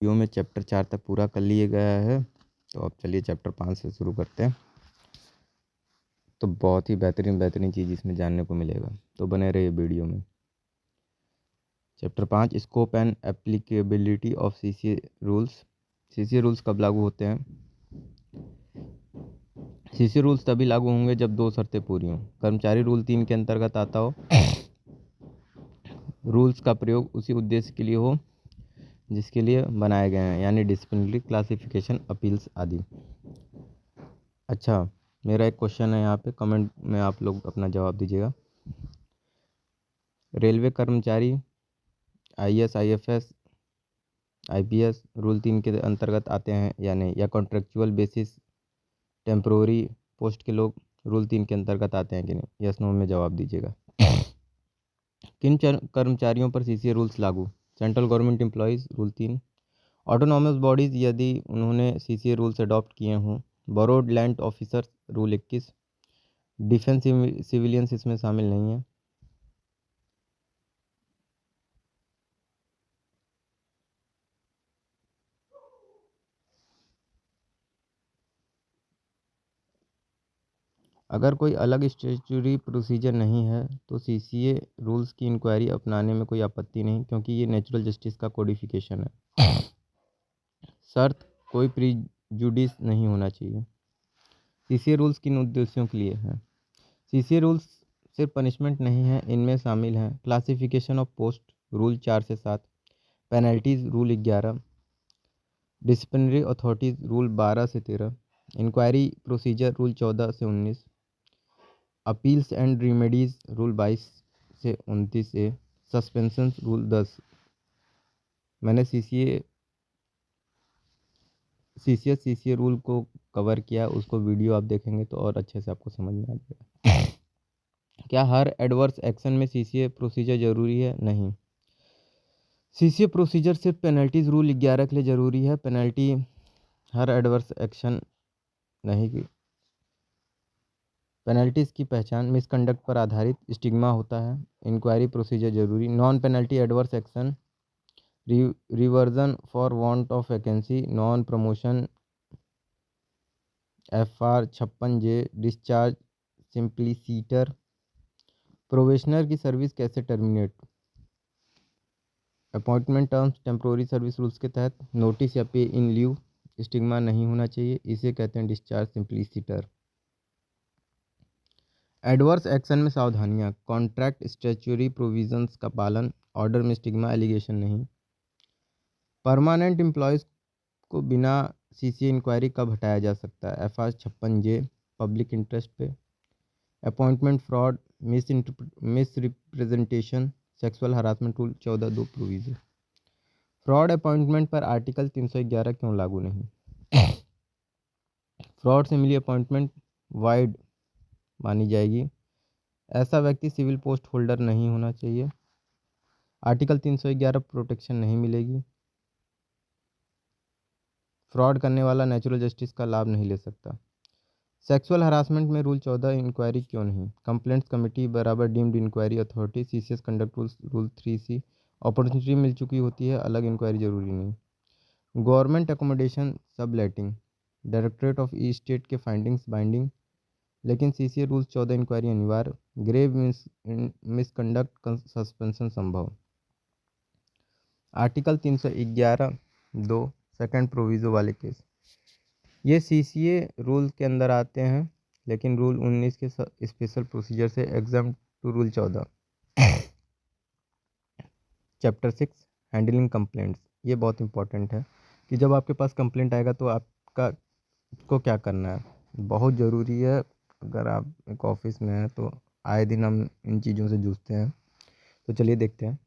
Video में chapter 4 तक पूरा कर लिए गया है। तो अब चलिए चैप्टर 5 से शुरू करते हैं। तो बहुत ही बेहतरीन चीज़ इसमें जानने को मिलेगा, तो बने रहिए वीडियो में। Chapter 5 scope and applicability of CCA rules. CCA rules कब लागू होते हैं? सीसीए रूल्स तभी लागू होंगे जब दो शर्तें पूरी हों। कर्मचारी रूल 3 के अंतर्गत आता हो, रूल्स का प्रयोग उसी उद्देश्य के लिए हो जिसके लिए बनाए गए हैं, यानी डिसिप्लिनरी, क्लासिफिकेशन, अपील्स आदि। अच्छा, मेरा एक क्वेश्चन है यहाँ पे, कमेंट में आप लोग अपना जवाब दीजिएगा। रेलवे कर्मचारी आईएएस, आईएफएस, आईपीएस रूल 3 के अंतर्गत आते हैं या नहीं, या कॉन्ट्रेक्चुअल बेसिस टेम्प्रोरी पोस्ट के लोग रूल 3 के अंतर्गत आते हैं कि नहीं? यस नो में जवाब दीजिएगा। किन कर्मचारियों पर सीसीए रूल्स लागू? Central government employees rule 3, autonomous bodies यदि उन्होंने सीसीए रूल्स अडॉप्ट किए हों, borrowed land officers rule 21, defence civilians इसमें शामिल नहीं है। अगर कोई अलग स्टैट्यूटरी प्रोसीजर नहीं है तो सीसीए रूल्स की इंक्वायरी अपनाने में कोई आपत्ति नहीं, क्योंकि ये नेचुरल जस्टिस का कोडिफिकेशन है। शर्त, कोई प्रीजुडिस नहीं होना चाहिए। सीसीए रूल्स किन उद्देश्यों के लिए हैं? सीसीए रूल्स सिर्फ पनिशमेंट नहीं है, इनमें शामिल हैं क्लासिफिकेशन ऑफ पोस्ट रूल 4 से 7, penalties rule 11, disciplinary authorities rule 12 से 13, इंक्वायरी प्रोसीजर रूल 14 से 19, अपील्स एंड रेमेडीज रूल 22 से 29 ए, सस्पेंशन रूल 10। मैंने सीसीए रूल को कवर किया, उसको वीडियो आप देखेंगे तो और अच्छे से आपको समझ में आ जाएगा। क्या हर एडवर्स एक्शन में सीसीए प्रोसीजर जरूरी है? नहीं। सीसीए प्रोसीजर सिर्फ पेनल्टीज रूल 11 के लिए ज़रूरी है, पेनल्टी हर एडवर्स एक्शन नहीं की। पेनल्टीज़ की पहचान मिसकंडक्ट पर आधारित स्टिग्मा होता है, इंक्वायरी प्रोसीजर जरूरी, non penalty adverse action, reversion for want of vacancy, non promotion, FR 56J, discharge simpliciter, probationer की सर्विस कैसे terminate, appointment terms temporary service rules के तहत, नोटिस या पे इन लीव, स्टिग्मा नहीं होना चाहिए, इसे कहते हैं डिस्चार्ज सिंप्लिसिटर। एडवर्स एक्शन में सावधानियां, कॉन्ट्रैक्ट स्टैट्यूटरी प्रोविजंस का पालन, ऑर्डर में स्टिग्मा एलिगेशन नहीं। परमानेंट एम्प्लॉयज़ को बिना सीसीए इंक्वायरी कब हटाया जा सकता है? FR 56J, पब्लिक इंटरेस्ट पे, appointment fraud, miss representation, sexual harassment rule 14(2) provision. Fraud appointment पर आर्टिकल 311 क्यों लागू नहीं? फ्रॉड से मिली अपॉइंटमेंट वाइड मानी जाएगी, ऐसा व्यक्ति सिविल पोस्ट होल्डर नहीं होना चाहिए, आर्टिकल 311 प्रोटेक्शन नहीं मिलेगी, फ्रॉड करने वाला नेचुरल जस्टिस का लाभ नहीं ले सकता। सेक्सुअल हरासमेंट में रूल 14 इंक्वायरी क्यों नहीं? कंप्लेंट्स कमेटी बराबर deemed inquiry authority, CCS conduct rules rule 3C, opportunity मिल चुकी होती है, अलग इंक्वायरी जरूरी नहीं। Government accommodation subletting, directorate of estate के फाइंडिंग्स बाइंडिंग, लेकिन सीसीए रूल्स 14 इंक्वायरी अनिवार्य, ग्रेव मिसकंडक्ट सस्पेंशन संभव। आर्टिकल 311(2) सेकंड प्रोविजो वाले केस, ये सीसीए रूल के अंदर आते हैं, लेकिन रूल 19 के स्पेशल प्रोसीजर से exam to rule 14। Chapter 6 handling complaints, ये बहुत इंपॉर्टेंट है कि जब आपके पास कंप्लेंट आएगा तो आपका को क्या करना है, बहुत ज़रूरी है। अगर आप एक ऑफिस में हैं तो आए दिन हम इन चीज़ों से जूझते हैं। तो चलिए देखते हैं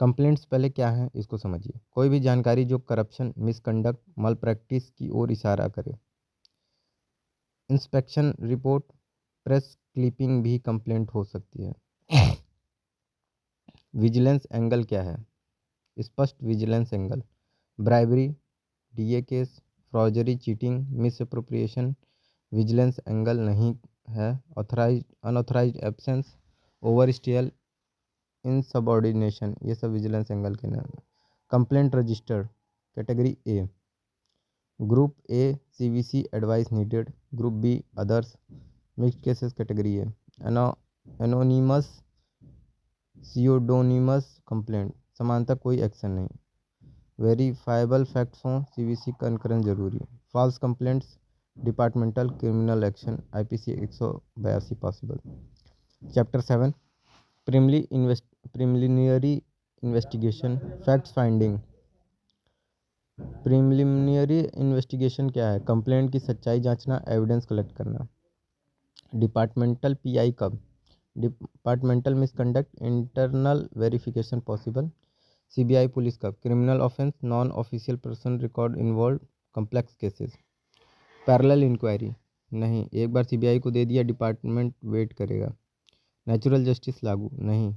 कंप्लेंट्स पहले क्या है, इसको समझिए। कोई भी जानकारी जो करप्शन, मिसकंडक्ट, मल प्रैक्टिस की ओर इशारा करे। इंस्पेक्शन रिपोर्ट, प्रेस क्लिपिंग भी कंप्लेंट हो सकती है। विजिलेंस एंगल क्या है? स्पष्ट vigilance angle, bribery, DA case, forgery, cheating, misappropriation, vigilance angle नहीं है। Authorise unauthorise absence, overstayal, insubordination, ये सब विजिलेंस एंगल के नाम है। Complaint registered category A, group A CVC advice needed, group B others, mixed cases category A, anonymous pseudonymous complaint, समानता कोई action नहीं, वेरीफाइबल फैक्ट्स हों सीवीसी कंकरेंस जरूरी, false complaints departmental criminal action IPC 182 possible. Chapter 7 preliminary investigation facts finding. Preliminary investigation क्या है? Complaint की सच्चाई जांचना, एविडेंस कलेक्ट करना। डिपार्टमेंटल पीआई कब? Departmental misconduct, internal verification possible. CBI police कब? Criminal offence, non official person record involve, complex cases. Parallel inquiry नहीं, एक बार सीबीआई को दे दिया डिपार्टमेंट वेट करेगा। नेचुरल जस्टिस लागू नहीं,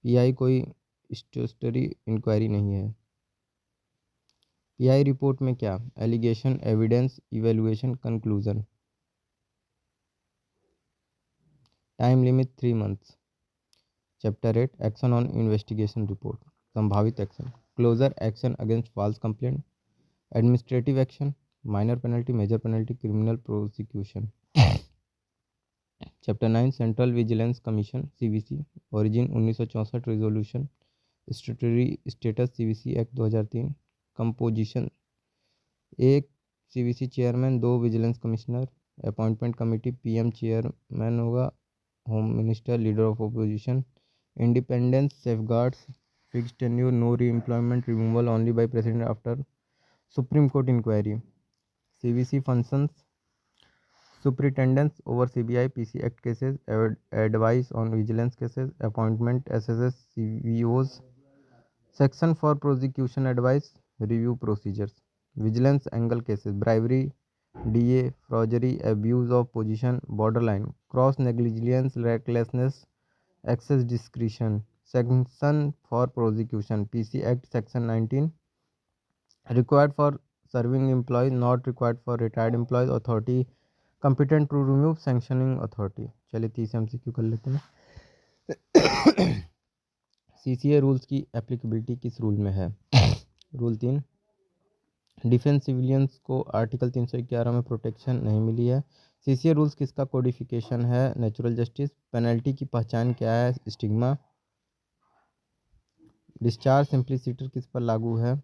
पीआई कोई स्टैट्यूटरी इंक्वायरी नहीं है। पीआई रिपोर्ट में क्या? Allegation, evidence, evaluation, conclusion. Time limit 3 months. Chapter 8 action on investigation report. संभावित action, closure action against false complaint, administrative action, minor penalty, major penalty, criminal prosecution. Chapter 9 central vigilance commission CVC, origin 1964, resolution, statutory status CVC act 2003, composition, एक CVC chairman, 2 vigilance commissioner, appointment committee, PM chairman होगा, home minister, leader of opposition, independence, safeguards, fixed tenure, no re-employment, removal only by president after supreme court inquiry. CVC functions, superintendence over CBI PC Act cases, advice on vigilance cases, appointment SSS CVOs, section for prosecution advice, review procedures, vigilance angle cases, bribery, DA, forgery, abuse of position, borderline, cross negligence, recklessness, excess discretion, section for prosecution, PC Act section 19, required for serving employees, not required for retired employees, authority competent to remove, sanctioning authority. चलिए 30 MCQ कर लेते हैं। CCA rules की applicability किस rule में है? Rule 3, defence civilians को article 311 में प्रोटेक्शन नहीं मिली है। सीसीए रूल्स किसका कोडिफिकेशन है? Natural justice. पेनल्टी की पहचान क्या है? स्टिग्मा। डिस्चार्ज सिंप्लिसिटर किस पर लागू है?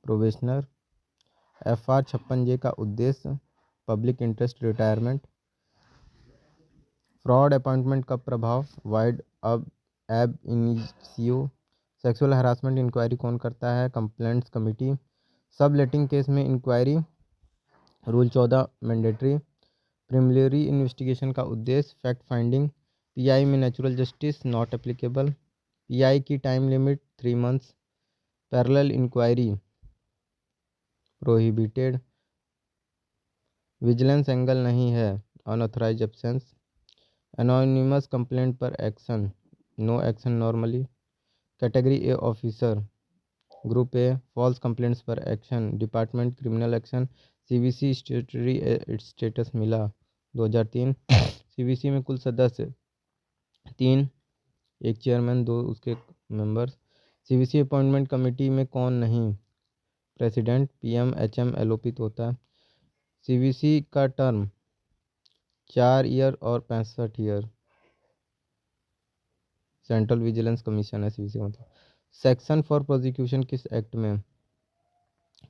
प्रोबेशनर। FR 56J का उद्देश्य public interest, retirement. Fraud appointment का प्रभाव, वाइड अब एब इनिशियो। सेक्सुअल हरासमेंट इंक्वायरी कौन करता है? Complaints committee. Subletting case में inquiry, rule 14 mandatory. Preliminary investigation का उद्देश्य फैक्ट फाइंडिंग। पीआई में natural justice not applicable. PI की time limit 3 months. Parallel inquiry prohibited. Vigilance angle नहीं है, अनऑथराइज एब्सेंस। एनोनिमस कंप्लेंट पर action, no action normally. Category A officer, group A false complaints पर action, department criminal action. CVC statutory status मिला 2003। CVC में कुल सदस्य 3, एक chairman, 2 उसके मेंबर्स। सीवीसी अपॉइंटमेंट कमेटी में कौन नहीं? प्रेसिडेंट, पीएम, एचएम, एलओपी तो होता है। सीवीसी का टर्म 4 ईयर और 65 ईयर। सेंट्रल विजिलेंस कमीशन है सीवीसी का मतलब। सेक्शन फॉर प्रोसिक्यूशन किस एक्ट में?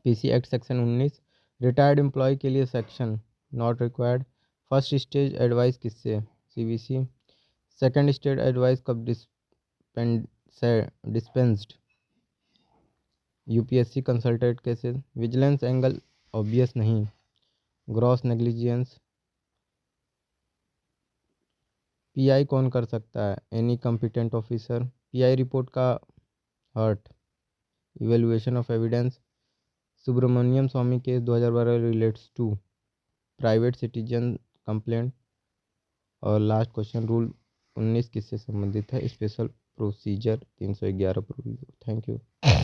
PC act section 19। Retired employ के लिए section, not required. First stage advice किससे? सीवीसी। सेकंड स्टेज एडवाइस कब dispensed? UPSC consultant cases. Vigilance angle obvious नहीं, ग्रॉस नेग्लिजेंस। पीआई कौन कर सकता है? Any competent officer. PI report का heart, evaluation of evidence. Subramanian Swamy case 2012 relates to private citizen complaint. और last question, rule 19 किससे संबंधित है? Special procedure 311 provision. Thank you.